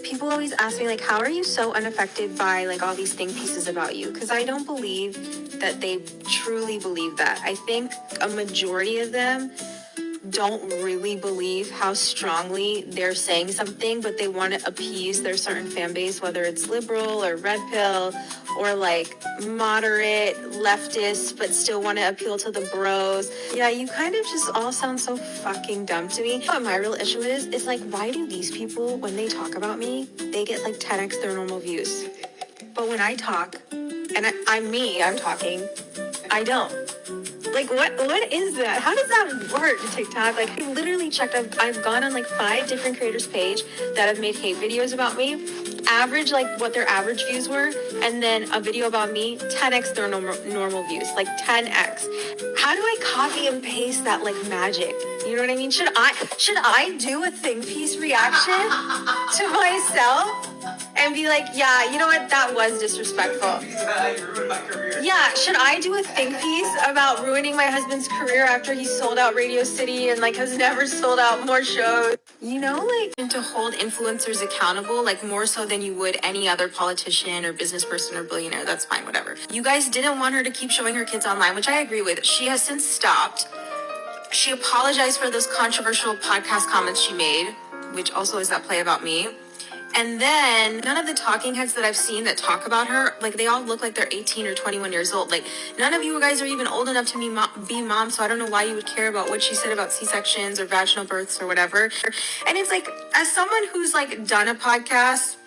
people always ask me, like, how are you so unaffected by, like, all these think pieces about you? Because I don't believe that they truly believe that. I think a majority of them don't really believe how strongly they're saying something, but they want to appease their certain fan base, whether it's liberal or red pill or like moderate leftist, but still want to appeal to the bros. Yeah, you kind of just all sound so fucking dumb to me. What my real issue is like, why do these people, when they talk about me, they get like 10x their normal views? But when I talk, and I'm talking, I don't. Like, what is that? How does that work, TikTok? Like, I literally checked, I've gone on like 5 different creators' page that have made hate videos about me, average like what their average views were, and then a video about me, 10x their normal views, like 10x. How do I copy and paste that like magic? You know what I mean? Should I do a think piece reaction to myself? And be like, yeah, you know what? That was disrespectful. You ruined my career. Yeah, should I do a think piece about ruining my husband's career after he sold out Radio City and like has never sold out more shows? You know, like to hold influencers accountable, like more so than you would any other politician or business person or billionaire. That's fine, whatever. You guys didn't want her to keep showing her kids online, which I agree with. She has since stopped. She apologized for those controversial podcast comments she made, which also is that play about me. And then none of the talking heads that I've seen that talk about her, like they all look like they're 18 or 21 years old. Like none of you guys are even old enough to be moms, so I don't know why you would care about what she said about C-sections or vaginal births or whatever. And it's like, as someone who's like done a podcast,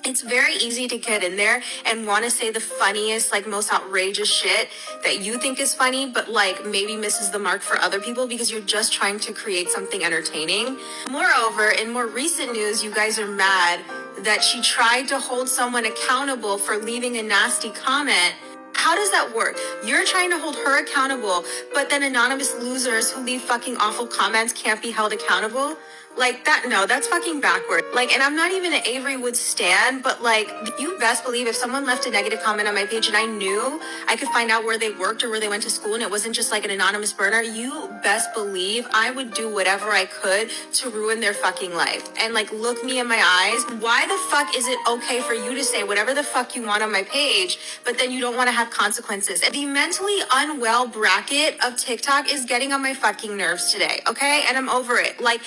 it's very easy to get in there and want to say the funniest, like most outrageous shit that you think is funny, but like maybe misses the mark for other people because you're just trying to create something entertaining. Moreover, in more recent news, you guys are mad that she tried to hold someone accountable for leaving a nasty comment. How does that work? You're trying to hold her accountable, but then anonymous losers who leave fucking awful comments can't be held accountable? Like that, no, that's fucking backward. Like, and I'm not even an Avery Wood stan, but like, you best believe if someone left a negative comment on my page and I knew I could find out where they worked or where they went to school and it wasn't just like an anonymous burner, you best believe I would do whatever I could to ruin their fucking life. And like, look me in my eyes. Why the fuck is it okay for you to say whatever the fuck you want on my page, but then you don't want to have consequences? The mentally unwell bracket of TikTok is getting on my fucking nerves today, okay? And I'm over it. Like,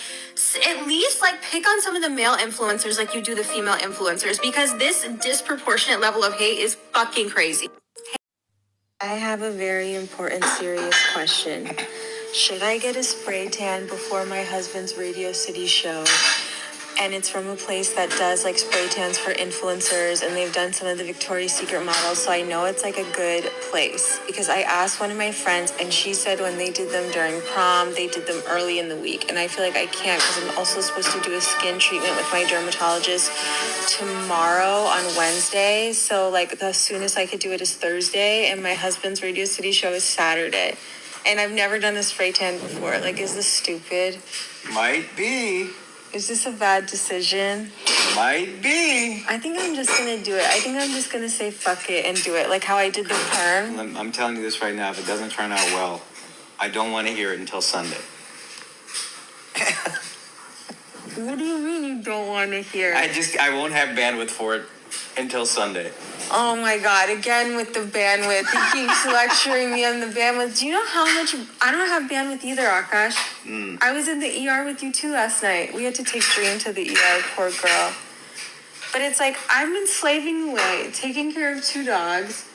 at least like pick on some of the male influencers like you do the female influencers, because this disproportionate level of hate is fucking crazy. I have a very important, serious question. Should I get a spray tan before my husband's Radio City show? And it's from a place that does like spray tans for influencers, and they've done some of the Victoria's Secret models, so I know it's like a good place. Because I asked one of my friends and she said when they did them during prom, they did them early in the week. And I feel like I can't because I'm also supposed to do a skin treatment with my dermatologist tomorrow on Wednesday. So like the soonest I could do it is Thursday, and my husband's Radio City show is Saturday. And I've never done a spray tan before. Like, is this stupid? Might be. Is this a bad decision? Might be. I think I'm just going to do it. I think I'm just going to say fuck it and do it. Like how I did the perm. I'm telling you this right now. If it doesn't turn out well, I don't want to hear it until Sunday. What do you mean you don't want to hear it? I won't have bandwidth for it until Sunday. Oh my God, again with the bandwidth. He keeps lecturing me on the bandwidth. Do you know how much... I don't have bandwidth either, Akaash. I was in the ER with you too last night. We had to take Dream to the ER, poor girl. But it's like, I've been slaving away, taking care of 2 dogs,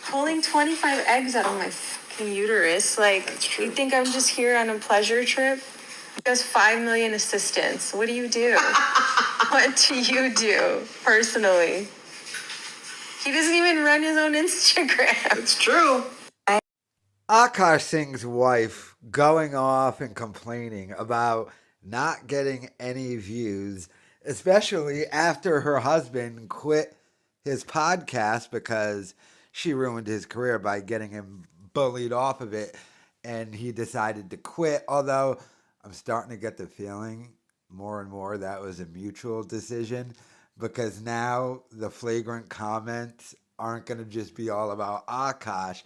pulling 25 eggs out of my fucking uterus. Like, that's true. You think I'm just here on a pleasure trip? He has 5 million assistants. What do you do? What do you do, personally? He doesn't even run his own Instagram. It's true. Akaash Singh's wife going off and complaining about not getting any views, especially after her husband quit his podcast because she ruined his career by getting him bullied off of it, and he decided to quit. Although I'm starting to get the feeling more and more that was a mutual decision, because now the flagrant comments aren't going to just be all about Akaash,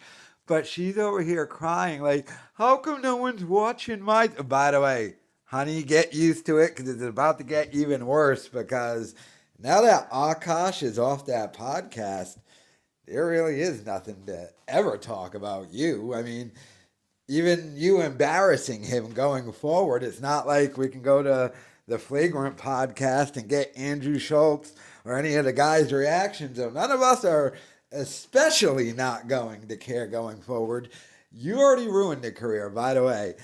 but she's over here crying like, how come no one's watching my... By the way, honey, get used to it because it's about to get even worse. Because now that Akaash is off that podcast, there really is nothing to ever talk about you. I mean, even you embarrassing him going forward, it's not like we can go to the Flagrant podcast and get Andrew Schulz or any of the guys' reactions. So none of us are especially not going to care going forward. You already ruined the career, by the way.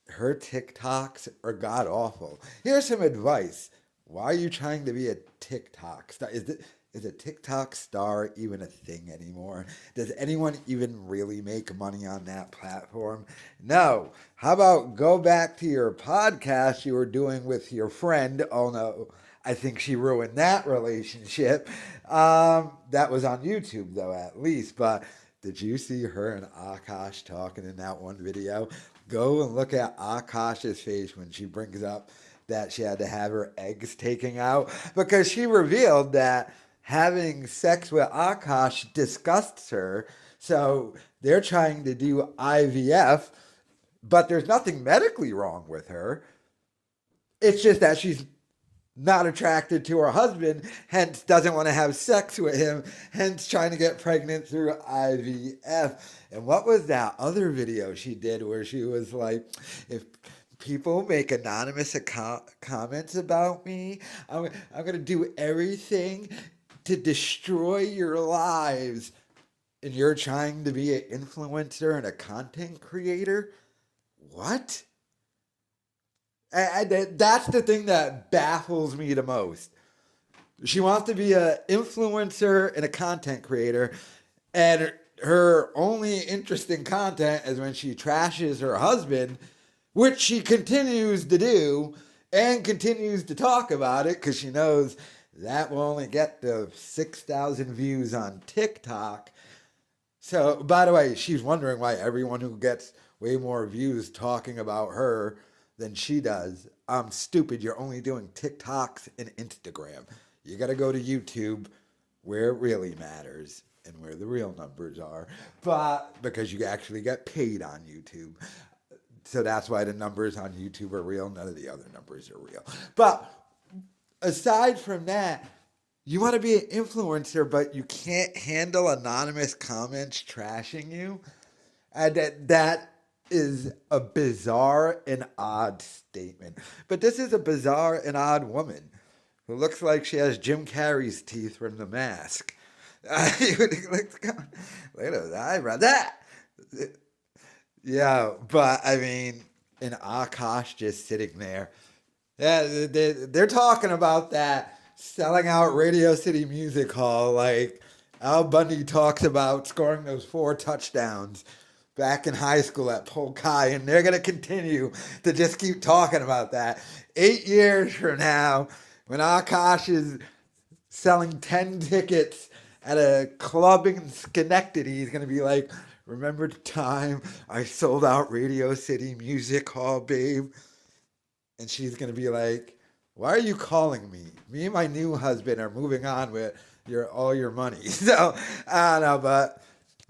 Her TikToks are god awful. Here's some advice. Why are you trying to be a TikTok star? Is a TikTok star even a thing anymore? Does anyone even really make money on that platform? No. How about go back to your podcast you were doing with your friend? Oh no, I think she ruined that relationship. That was on YouTube though, at least. But did you see her and Akaash talking in that one video? Go and look at Akaash's face when she brings up that she had to have her eggs taken out, because she revealed that having sex with Akaash disgusts her. So they're trying to do IVF, but there's nothing medically wrong with her. It's just that she's not attracted to her husband, hence doesn't want to have sex with him, hence trying to get pregnant through IVF. And what was that other video she did where she was like, if people make anonymous comments about me, I'm going to do everything to destroy your lives. And you're trying to be an influencer and a content creator? What? And that's the thing that baffles me the most. She wants to be an influencer and a content creator, and her only interesting content is when she trashes her husband, which she continues to do and continues to talk about it because she knows that will only get the 6,000 views on TikTok. So, by the way, she's wondering why everyone who gets way more views talking about her than she does. I'm stupid. You're only doing TikToks and Instagram. You got to go to YouTube where it really matters and where the real numbers are. But because you actually get paid on YouTube. So that's why the numbers on YouTube are real. None of the other numbers are real. But aside from that, you want to be an influencer, but you can't handle anonymous comments trashing you. And that is a bizarre and odd statement. But this is a bizarre and odd woman who looks like she has Jim Carrey's teeth from The Mask. Look at the eyebrow. That. Yeah, but I mean, and Akaash just sitting there. Yeah, they're talking about that selling out Radio City Music Hall like Al Bundy talks about scoring those 4 touchdowns back in high school at Polk High, and they're going to continue to just keep talking about that. 8 years from now, when Akaash is selling 10 tickets at a club in Schenectady, he's going to be like, remember the time I sold out Radio City Music Hall, babe? And she's going to be like, why are you calling me? Me and my new husband are moving on with all your money. So, I don't know, but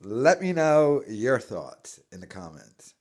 let me know your thoughts in the comments.